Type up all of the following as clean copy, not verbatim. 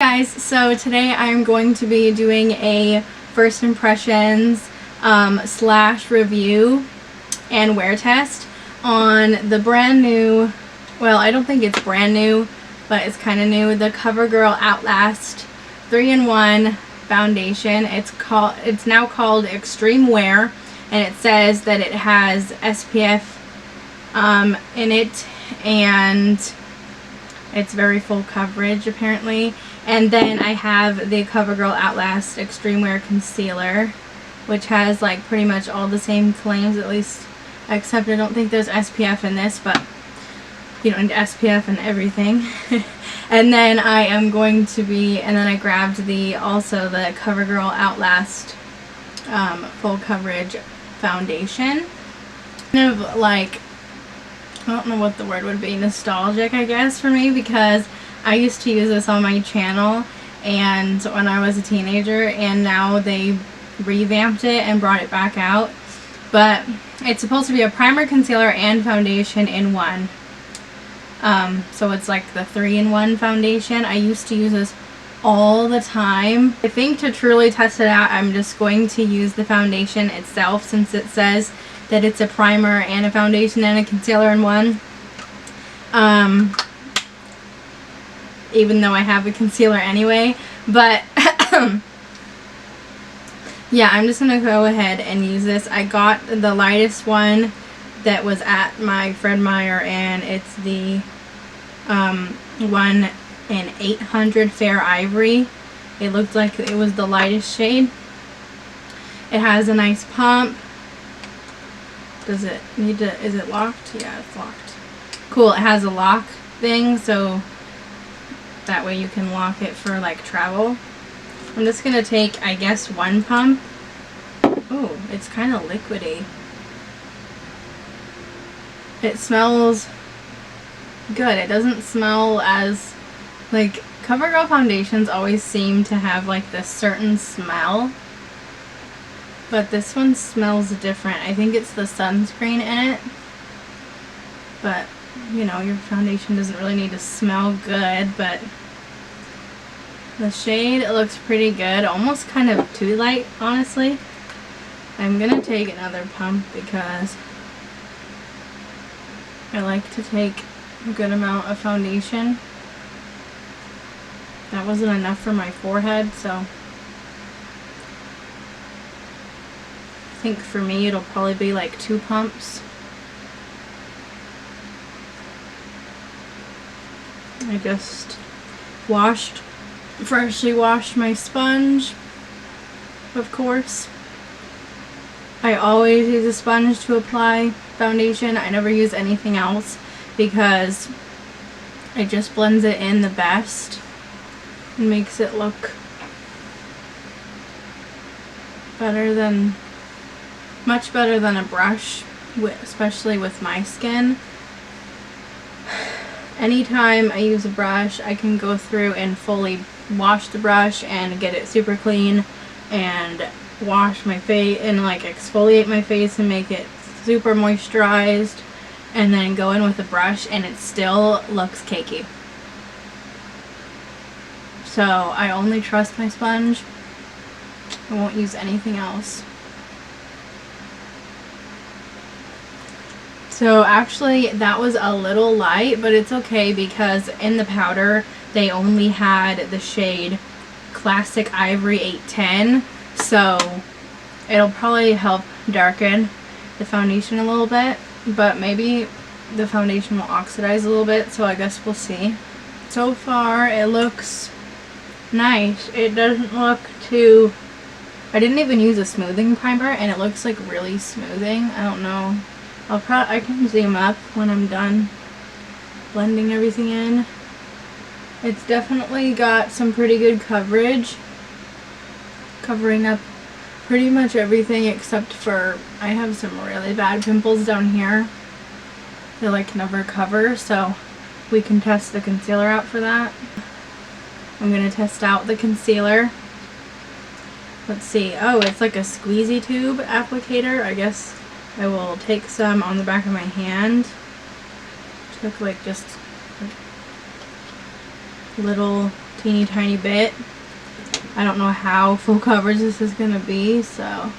Guys, so today I'm going to be doing a first impressions slash review and wear test on the brand new, well, I don't think it's brand new, but it's kind of new, the Covergirl Outlast 3-in-1 foundation. It's now called Extreme Wear, and it says that it has SPF in it, and it's very full coverage apparently. And then I have the Covergirl Outlast Extreme Wear Concealer, which has like pretty much all the same claims, at least, except I don't think there's SPF in this, but you don't need SPF and everything. And then I am going to be, and then I grabbed also the Covergirl Outlast full coverage foundation. Kind of like, I don't know what the word would be, nostalgic I guess for me, because I used to use this on my channel and when I was a teenager, and now they revamped it and brought it back out. But it's supposed to be a primer, concealer, and foundation in one. So it's like the 3-in-1 foundation. I used to use this all the time. I think to truly test it out, I'm just going to use the foundation itself, since it says that it's a primer and a foundation and a concealer in one. Even though I have a concealer anyway, but yeah, I'm just gonna go ahead and use this. I got the lightest one that was at my Fred Meyer, and it's the one in 800 Fair Ivory. It looked like it was the lightest shade. It has a nice pump. Does it need to, is it locked? Yeah, it's locked. Cool, it has a lock thing, so that way you can lock it for like travel. I'm just gonna take, I guess, one pump. Oh, it's kind of liquidy. It smells good. It doesn't smell as, like, CoverGirl foundations always seem to have like this certain smell, but this one smells different. I think it's the sunscreen in it, but you know, your foundation doesn't really need to smell good. But the shade, it looks pretty good, almost kind of too light, honestly. I'm gonna take another pump because I like to take a good amount of foundation. That wasn't enough for my forehead, so I think for me it'll probably be like 2 pumps. I just freshly washed my sponge, of course. I always use a sponge to apply foundation. I never use anything else because it just blends it in the best and makes it look much better than a brush, especially with my skin. Anytime I use a brush, I can go through and fully wash the brush and get it super clean, and wash my face and like exfoliate my face and make it super moisturized, and then go in with a brush and it still looks cakey. So I only trust my sponge. I won't use anything else. So actually that was a little light, but it's okay because in the powder they only had the shade Classic Ivory 810, so it'll probably help darken the foundation a little bit, but maybe the foundation will oxidize a little bit, so I guess we'll see. So far it looks nice. It doesn't look too, I didn't even use a smoothing primer and it looks like really smoothing. I don't know. I can zoom up when I'm done blending everything in. It's definitely got some pretty good coverage, covering up pretty much everything except for, I have some really bad pimples down here. They like never cover, so we can test the concealer out for that. I'm going to test out the concealer. Let's see. Oh, it's like a squeezy tube applicator. I guess I will take some on the back of my hand. Took like just little teeny tiny bit. I don't know how full coverage this is gonna be, so,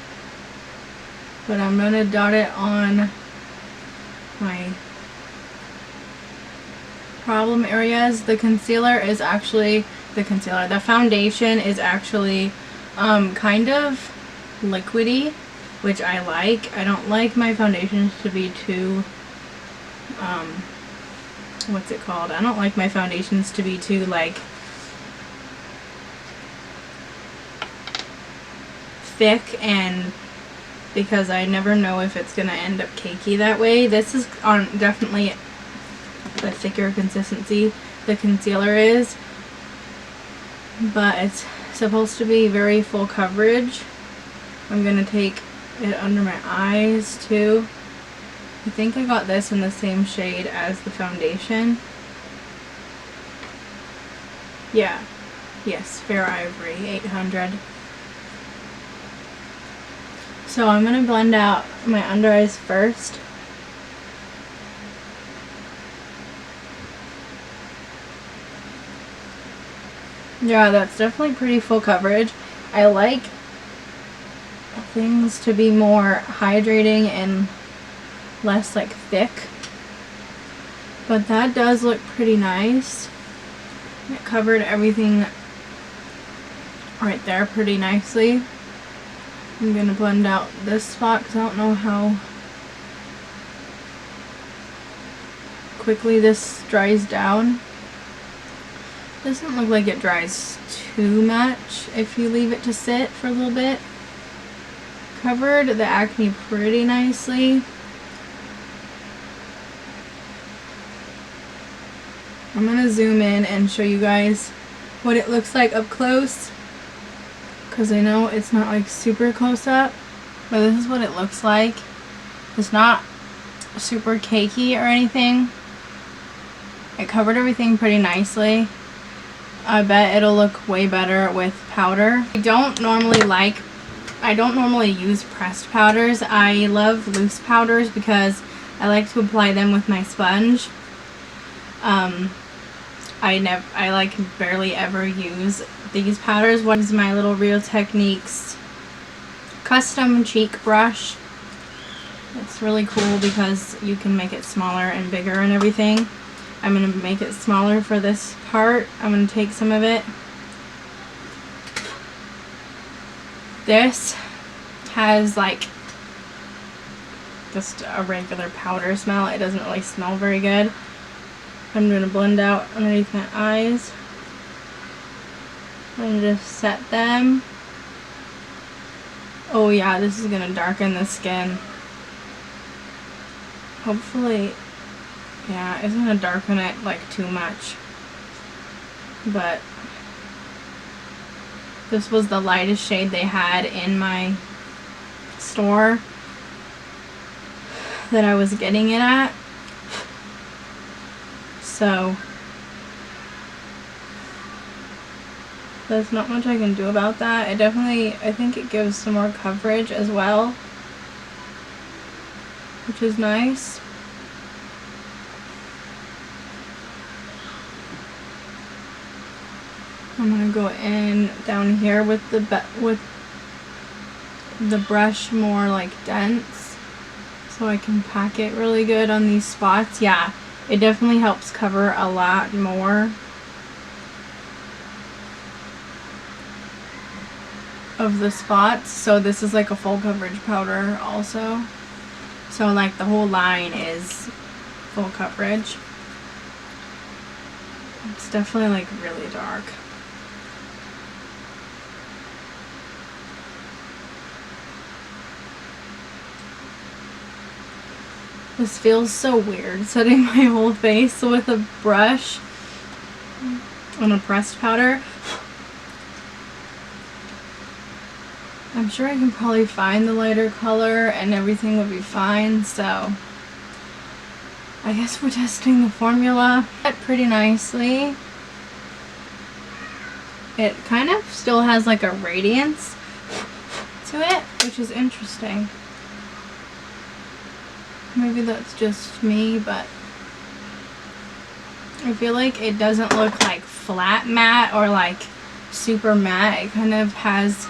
but I'm gonna dot it on my problem areas. The foundation is actually kind of liquidy, which I like. I don't like my foundations to be too what's it called? I don't like my foundations to be too like thick, and because I never know if it's gonna end up cakey that way. This is on definitely the thicker consistency the concealer is, but it's supposed to be very full coverage. I'm gonna take it under my eyes too. I think I got this in the same shade as the foundation. Yeah, yes, Fair Ivory 800. So I'm gonna blend out my under eyes first. Yeah, that's definitely pretty full coverage. I like things to be more hydrating and less like thick, but that does look pretty nice. It covered everything right there pretty nicely. I'm gonna blend out this spot because I don't know how quickly this dries down. Doesn't look like it dries too much if you leave it to sit for a little bit. Covered the acne pretty nicely. I'm gonna zoom in and show you guys what it looks like up close, because I know it's not like super close up, but this is what it looks like. It's not super cakey or anything. It covered everything pretty nicely. I bet it'll look way better with powder. I don't normally use pressed powders. I love loose powders because I like to apply them with my sponge. I like barely ever use these powders. One is my little Real Techniques custom cheek brush. It's really cool because you can make it smaller and bigger and everything. I'm going to make it smaller for this part. I'm going to take some of it. This has like just a regular powder smell. It doesn't really smell very good. I'm going to blend out underneath my eyes and just set them. Oh yeah, this is going to darken the skin. Hopefully, yeah, it's going to darken it like too much. But this was the lightest shade they had in my store that I was getting it at. So there's not much I can do about that. I think it gives some more coverage as well, which is nice. I'm gonna go in down here with the brush more like dense, so I can pack it really good on these spots. Yeah, it definitely helps cover a lot more of the spots. So this is like a full coverage powder also. So like the whole line is full coverage. It's definitely like really dark. This feels so weird, setting my whole face with a brush on a pressed powder. I'm sure I can probably find the lighter color and everything would be fine, so I guess we're testing the formula. Pretty nicely. It kind of still has like a radiance to it, which is interesting. Maybe that's just me, but I feel like it doesn't look like flat matte or like super matte. It kind of has,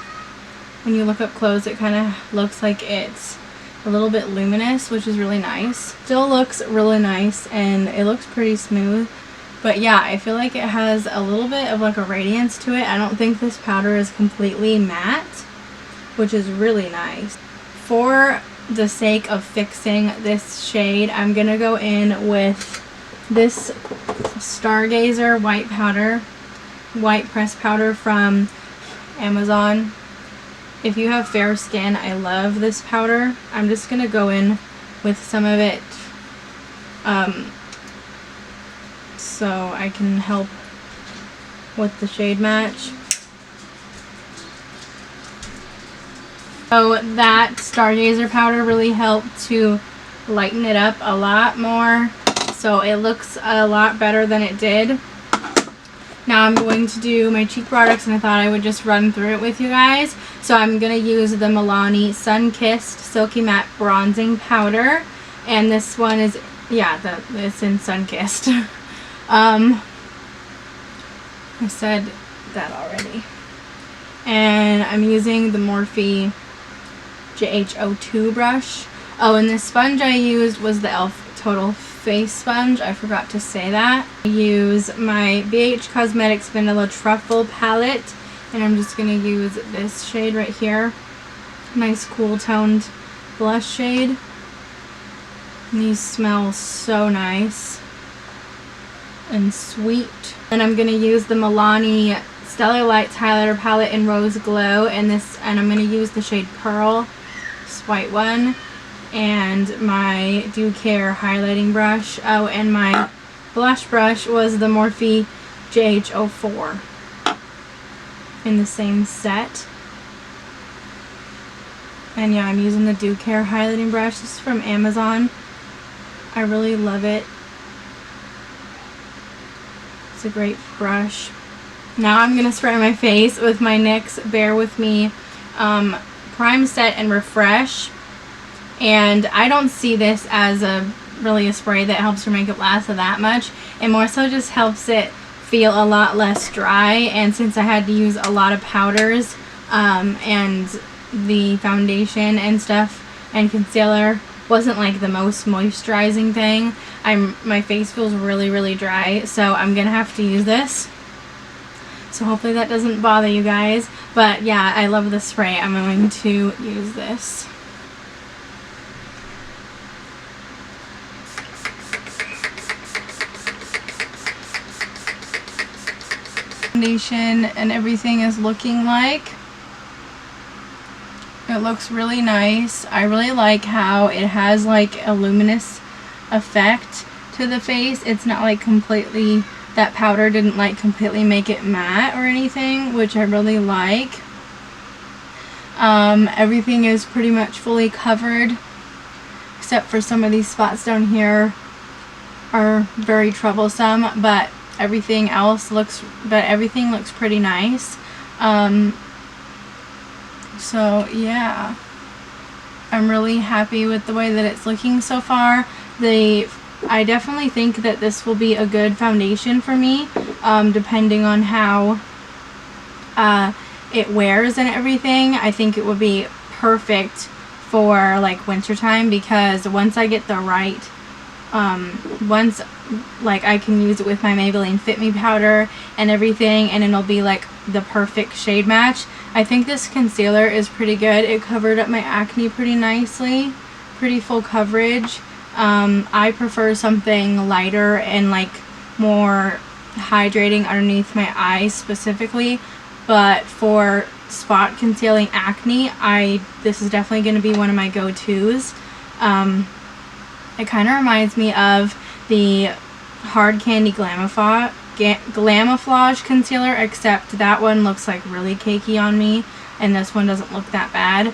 when you look up close, it kind of looks like it's a little bit luminous, which is really nice. Still looks really nice and it looks pretty smooth. But yeah, I feel like it has a little bit of like a radiance to it. I don't think this powder is completely matte, which is really nice. For the sake of fixing this shade, I'm gonna go in with this Stargazer white press powder from Amazon. If you have fair skin, I love this powder. I'm just gonna go in with some of it so I can help with the shade match. So that Stargazer powder really helped to lighten it up a lot more, so it looks a lot better than it did. Now I'm going to do my cheek products, and I thought I would just run through it with you guys. So I'm going to use the Milani Sun Kissed Silky Matte Bronzing Powder, and this one is, yeah, it's in Sun Kissed. I said that already. And I'm using the Morphe JH04 brush. Oh, and the sponge I used was the e.l.f. Total Face Sponge. I forgot to say that. I use my BH Cosmetics Vanilla Truffle palette, and I'm just going to use this shade right here. Nice cool toned blush shade. And these smell so nice and sweet. And I'm going to use the Milani Stellar Lights Highlighter Palette in Rose Glow, and I'm going to use the shade Pearl, this white one, and my Ducare highlighting brush. Oh, and my blush brush was the Morphe JH04 in the same set. And yeah, I'm using the Ducare highlighting brush. This is from Amazon. I really love it. It's a great brush. Now I'm going to spray my face with my NYX Bear With Me Prime Set and Refresh. And I don't see this as really a spray that helps your makeup last that much. It more so just helps it feel a lot less dry. And since I had to use a lot of powders and the foundation and stuff and concealer wasn't like the most moisturizing thing, my face feels really dry, so I'm gonna have to use this. So hopefully that doesn't bother you guys. But yeah, I love the spray. I'm going to use this. Foundation and everything is looking like. It looks really nice. I really like how it has like a luminous effect to the face. It's not like completely, that powder didn't like completely make it matte or anything, which I really like. Everything is pretty much fully covered except for some of these spots down here are very troublesome, but everything looks pretty nice. So yeah, I'm really happy with the way that it's looking so far. I definitely think that this will be a good foundation for me, depending on how it wears and everything. I think it would be perfect for like wintertime, because once I get the right, once like I can use it with my Maybelline Fit Me powder and everything, and it'll be like the perfect shade match. I think this concealer is pretty good. It covered up my acne pretty nicely, pretty full coverage. I prefer something lighter and like more hydrating underneath my eyes specifically, but for spot concealing acne, this is definitely going to be one of my go-tos. It kind of reminds me of the Hard Candy Glamouflage concealer, except that one looks like really cakey on me, and this one doesn't look that bad.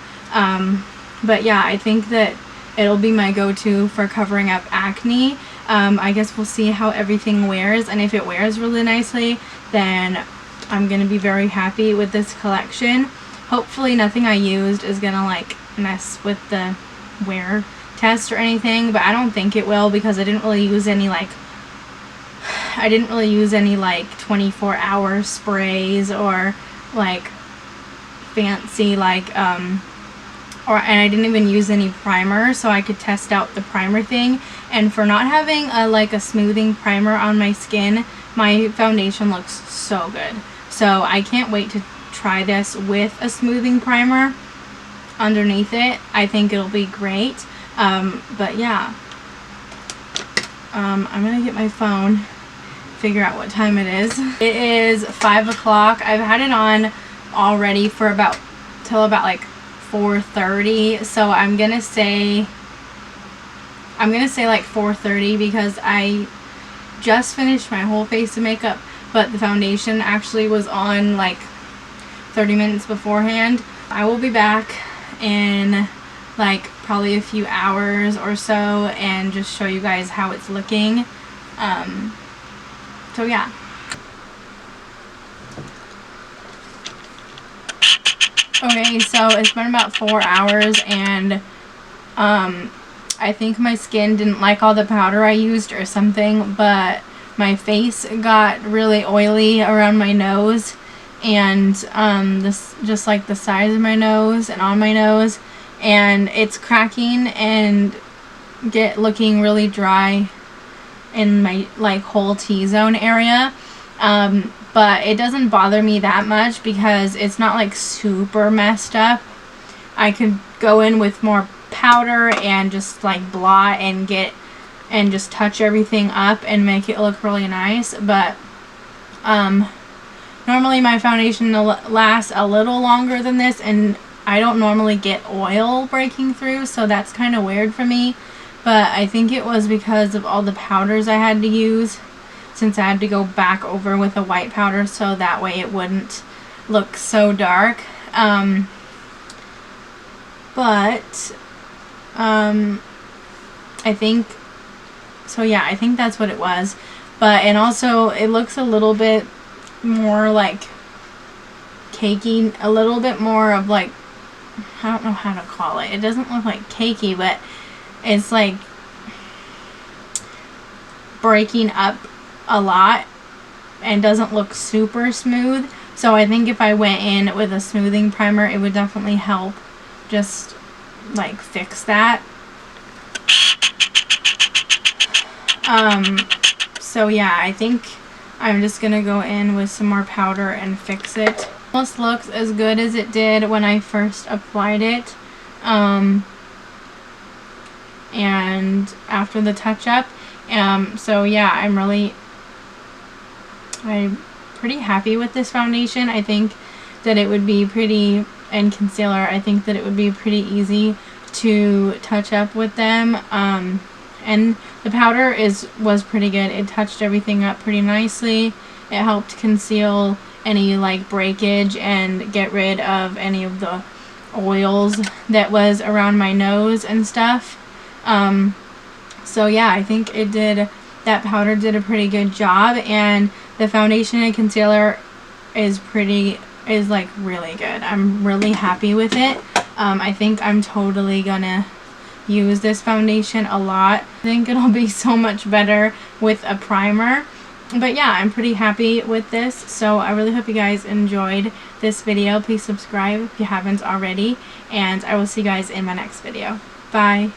But yeah, I think that it'll be my go-to for covering up acne. I guess we'll see how everything wears, and if it wears really nicely, then I'm going to be very happy with this collection. Hopefully nothing I used is going to like mess with the wear test or anything, but I don't think it will, because I didn't really use any like I didn't really use any like 24-hour sprays or like fancy like and I didn't even use any primer, so I could test out the primer thing. And for not having a smoothing primer on my skin, my foundation looks so good. So I can't wait to try this with a smoothing primer underneath it. I think it'll be great. But yeah, I'm gonna get my phone, figure out what time it is. It is 5 o'clock. I've had it on already for till about like 4:30, so I'm gonna say like 4:30 because I just finished my whole face of makeup, but the foundation actually was on like 30 minutes beforehand. I will be back in like probably a few hours or so and just show you guys how it's looking. So yeah. Okay, so it's been about 4 hours, and I think my skin didn't like all the powder I used or something, but my face got really oily around my nose, and this just like the sides of my nose and on my nose, and it's cracking and looking really dry in my like whole T-zone area. But it doesn't bother me that much because it's not like super messed up. I could go in with more powder and just like blot and just touch everything up and make it look really nice. But normally my foundation lasts a little longer than this, and I don't normally get oil breaking through, so that's kind of weird for me. But I think it was because of all the powders I had to use, since I had to go back over with a white powder so that way it wouldn't look so dark. I think, so yeah, I think that's what it was. And also it looks a little bit more like cakey, a little bit more of like, I don't know how to call it. It doesn't look like cakey, but it's like breaking up a lot and doesn't look super smooth. So I think if I went in with a smoothing primer, it would definitely help just like fix that. So yeah, I think I'm just gonna go in with some more powder and fix it. Almost looks as good as it did when I first applied it, and after the touch-up. So yeah, I'm pretty happy with this foundation. I think that it would be pretty, and concealer, I think that it would be pretty easy to touch up with them. And the powder was pretty good. It touched everything up pretty nicely. It helped conceal any like breakage and get rid of any of the oils that was around my nose and stuff. So yeah, I think that powder did a pretty good job, and the foundation and concealer is like really good. I'm really happy with it. I think I'm totally gonna use this foundation a lot. I think it'll be so much better with a primer. But yeah, I'm pretty happy with this. So I really hope you guys enjoyed this video. Please subscribe if you haven't already, and I will see you guys in my next video. Bye.